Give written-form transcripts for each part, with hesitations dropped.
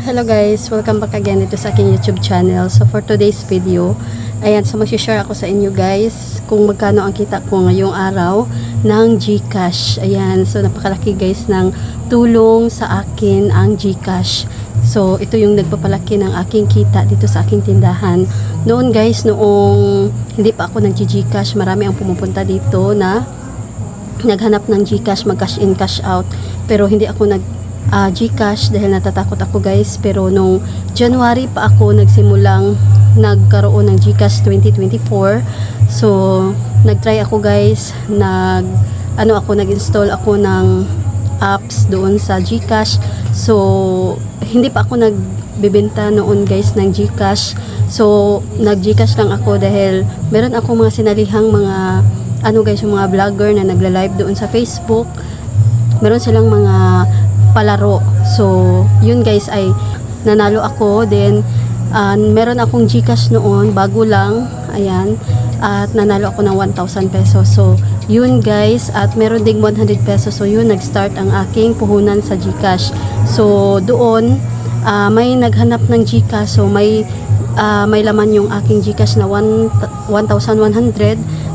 Hello guys, welcome back again dito sa aking YouTube channel. So for today's video, ayan, so mag-share ako sa inyo guys kung magkano ang kita ko ngayong araw ng GCash. Ayan, so napakalaki guys ng tulong sa akin ang GCash. So ito yung nagpapalaki ng aking kita dito sa aking tindahan. Noon guys, noong hindi pa ako nag-GCash, marami ang pumupunta dito na naghanap ng GCash, mag-cash in, cash out. Pero hindi ako GCash dahil natatakot ako guys. Pero nung January pa ako nagsimulang nagkaroon ng GCash 2024. So nagtry ako guys, nag-install ako ng apps doon sa GCash. So hindi pa ako nagbebenta noon guys ng GCash. So nag-GCash lang ako dahil meron ako mga sinalihang mga yung mga vlogger na nagla-live doon sa Facebook. Meron silang mga palaro. So, yun guys ay nanalo ako. Then, meron akong GCash noon, bago lang. Ayan. At nanalo ako ng 1,000 pesos. So, yun guys. At meron ding 100 pesos. So, yun nag-start ang aking puhunan sa GCash. So, doon, may naghanap ng GCash. So, may laman yung aking GCash na 1,100.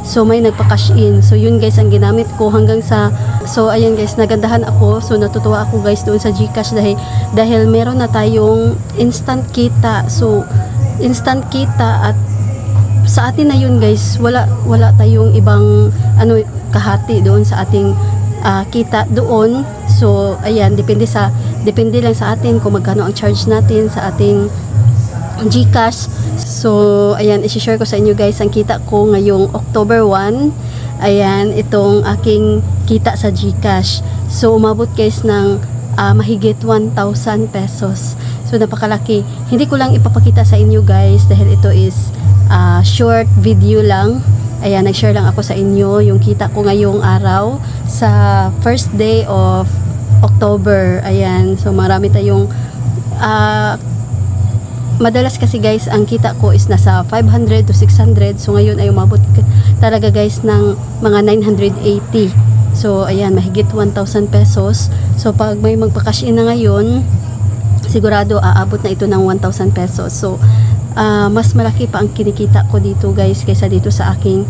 So may nagpa-cash in. So yun guys ang ginamit ko hanggang sa, so ayan guys, nagandahan ako. So natutuwa ako guys doon sa GCash dahil meron na tayong instant kita. So instant kita, at sa atin na yun guys, wala tayong ibang kahati doon sa ating kita doon. So ayan, depende lang sa atin kung magkano ang charge natin sa ating GCash. So ayan, i-share ko sa inyo guys ang kita ko ngayong October 1. Ayan, itong aking kita sa GCash. So umabot guys ng mahigit 1,000 pesos. So napakalaki. Hindi ko lang ipapakita sa inyo guys dahil ito is short video lang. Ayan, nag-share lang ako sa inyo yung kita ko ngayong araw sa first day of October. Ayan, so marami tayong madalas kasi guys ang kita ko is nasa 500 to 600. So ngayon ay umabot talaga guys ng mga 980. So ayan, mahigit 1,000 pesos. So pag may magpa-cash in na ngayon, sigurado aabot na ito ng 1,000 pesos. So mas malaki pa ang kinikita ko dito guys kaysa dito sa aking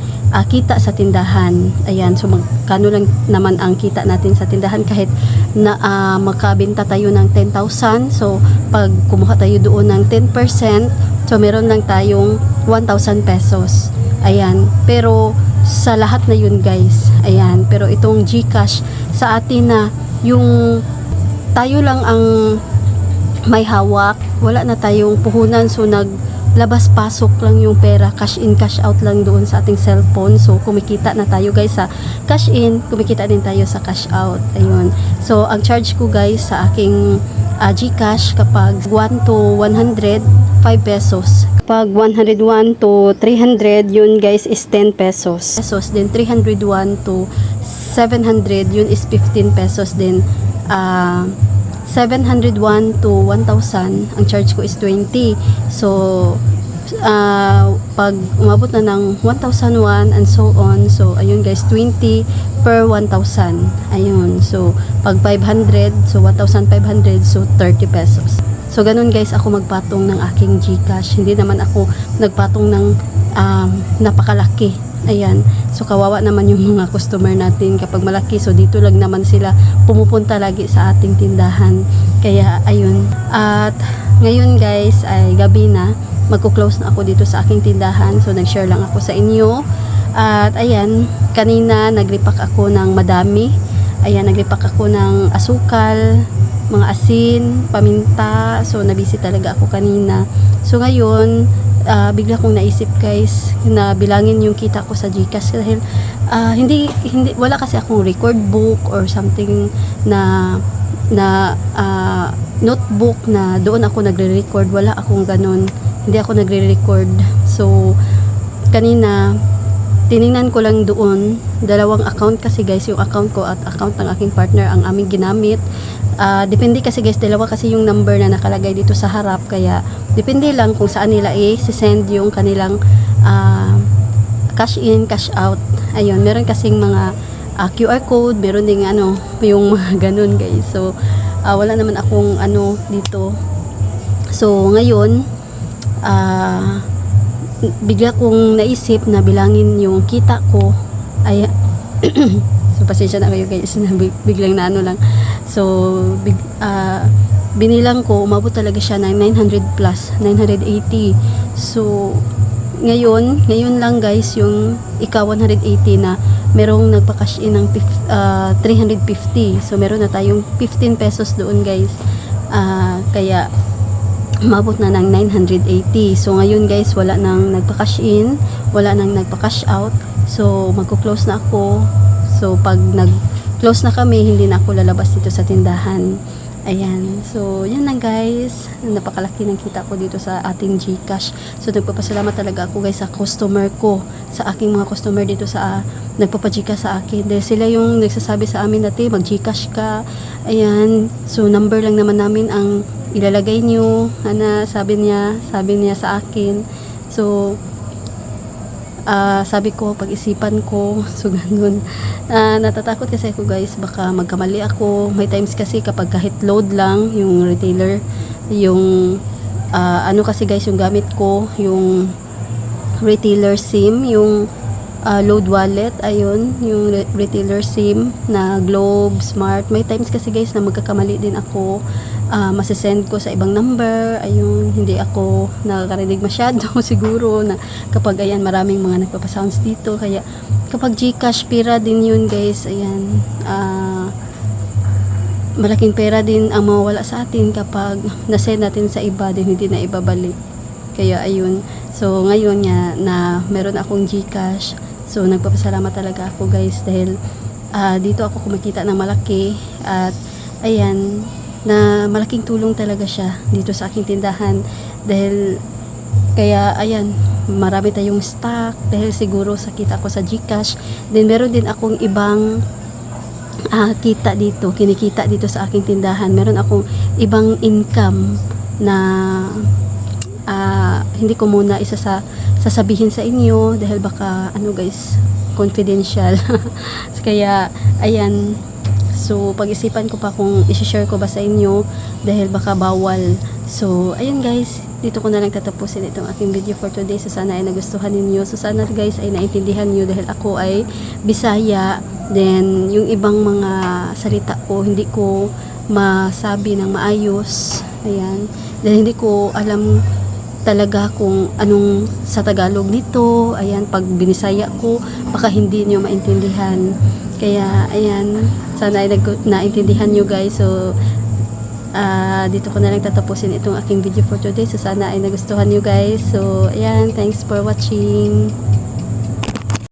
kita sa tindahan. Ayan, so magkano lang naman ang kita natin sa tindahan kahit na magkabenta tayo ng 10,000. So pag kumuha tayo doon ng 10%, so meron lang tayong 1,000 pesos. Ayan, pero sa lahat na yun guys, ayan, pero itong GCash sa atin na yung tayo lang ang may hawak, wala na tayong puhunan. So labas-pasok lang yung pera, cash in, cash out lang doon sa ating cellphone. So kumikita na tayo guys sa cash in, kumikita din tayo sa cash out. Ayun. So ang charge ko guys sa aking GCash kapag 1 to 100, 5 pesos. Kapag 101 to 300, yun guys is 10 pesos. Then 301 to 700, yun is 15 pesos. Then 701 to 1,000, ang charge ko is 20. So pag umabot na ng 1,001 and so on, so ayun guys, 20 per 1,000. Ayun, so pag 500, so 1,500, so 30 pesos. So ganun guys ako magpatong ng aking GCash. Hindi naman ako nagpatong ng napakalaki. Ayan, so kawawa naman yung mga customer natin kapag malaki. So dito lang naman sila pumupunta lagi sa ating tindahan. Kaya ayun, at ngayon guys ay gabi na, magko-close na ako dito sa aking tindahan. So nag-share lang ako sa inyo. At ayan, kanina nagripak ako ng madami. Ayan, nagripak ako ng asukal, mga asin, paminta. So nabisi talaga ako kanina. So ngayon bigla kong naisip guys na bilangin yung kita ko sa GCash dahil wala kasi akong record book or something na notebook na doon ako nagre-record. Wala akong ganun, hindi ako nagre-record. So kanina tiningnan ko lang doon, dalawang account kasi guys, yung account ko at account ng aking partner ang aming ginamit. Depende kasi guys, dalawa kasi yung number na nakalagay dito sa harap, kaya depende lang kung saan nila i-send yung kanilang cash in, cash out. Ayun, meron kasing mga QR code, meron ding yung mga ganun guys. So wala naman akong dito So ngayon, ah bigla kong naisip na bilangin yung kita ko. Ay, so pasensya na kayo guys na biglang na ano lang. So binilang ko, umabot talaga siya ng 900 plus, 980. So ngayon lang guys yung ika 180 na merong nagpa-cash in ng 350. So meron na tayong 15 pesos doon guys. Kaya umabot na ng 980. So ngayon guys, wala nang nagpa-cash in, wala nang nagpa-cash out. So magko-close na ako. So pag nag-close na kami, hindi na ako lalabas dito sa tindahan. Ayan. So yan lang guys. Napakalaki ng kita ko dito sa ating GCash. So nagpapasalamat talaga ako guys sa customer ko, sa aking mga customer dito sa nagpapa-GCash sa akin. Dahil sila yung nagsasabi sa amin dati, mag-GCash ka. Ayan. So number lang naman namin ang ilalagay nyo, sabi niya sa akin. So sabi ko, pag-isipan ko, so ganun. Natatakot kasi ako guys, baka magkamali ako. May times kasi kapag kahit load lang yung retailer, yung ano kasi guys, yung gamit ko, yung retailer SIM, yung load wallet, ayun, yung retailer SIM na Globe, Smart. May times kasi guys na magkakamali din ako. Masisend ko sa ibang number, ayun, hindi ako nakakarinig masyado siguro na kapag ayan, maraming mga nagpapasounds dito. Kaya kapag GCash, pera din yun guys, ayan, malaking pera din ang mawawala sa atin kapag nasend natin sa iba din hindi na ibabalik. Kaya ayun, so ngayon nga na meron akong GCash, so nagpapasalamat talaga ako guys dahil dito ako kumikita ng malaki. At ayan, na malaking tulong talaga siya dito sa aking tindahan dahil kaya ayan, marami tayong stock dahil siguro sa kita ko sa GCash. Then meron din akong ibang kinikita dito sa aking tindahan. Meron akong ibang income na hindi ko muna sasabihin sa inyo dahil baka ano guys, confidential. Kaya ayan, so pag-isipan ko pa kung i-share ko ba sa inyo dahil baka bawal. So ayun guys, dito ko na lang tatapusin itong aking video for today. So sana ay nagustuhan ninyo. So sana guys ay naintindihan nyo dahil ako ay Bisaya. Then yung ibang mga salita ko hindi ko masabi ng maayos. Ayan, dahil hindi ko alam talaga kung anong sa Tagalog nito. Ayan, pag binisaya ko baka hindi nyo maintindihan. Kaya ayan, sana ay naintindihan nyo guys. So dito ko na lang tatapusin itong aking video for today. So sana ay nagustuhan nyo guys. So ayan, thanks for watching.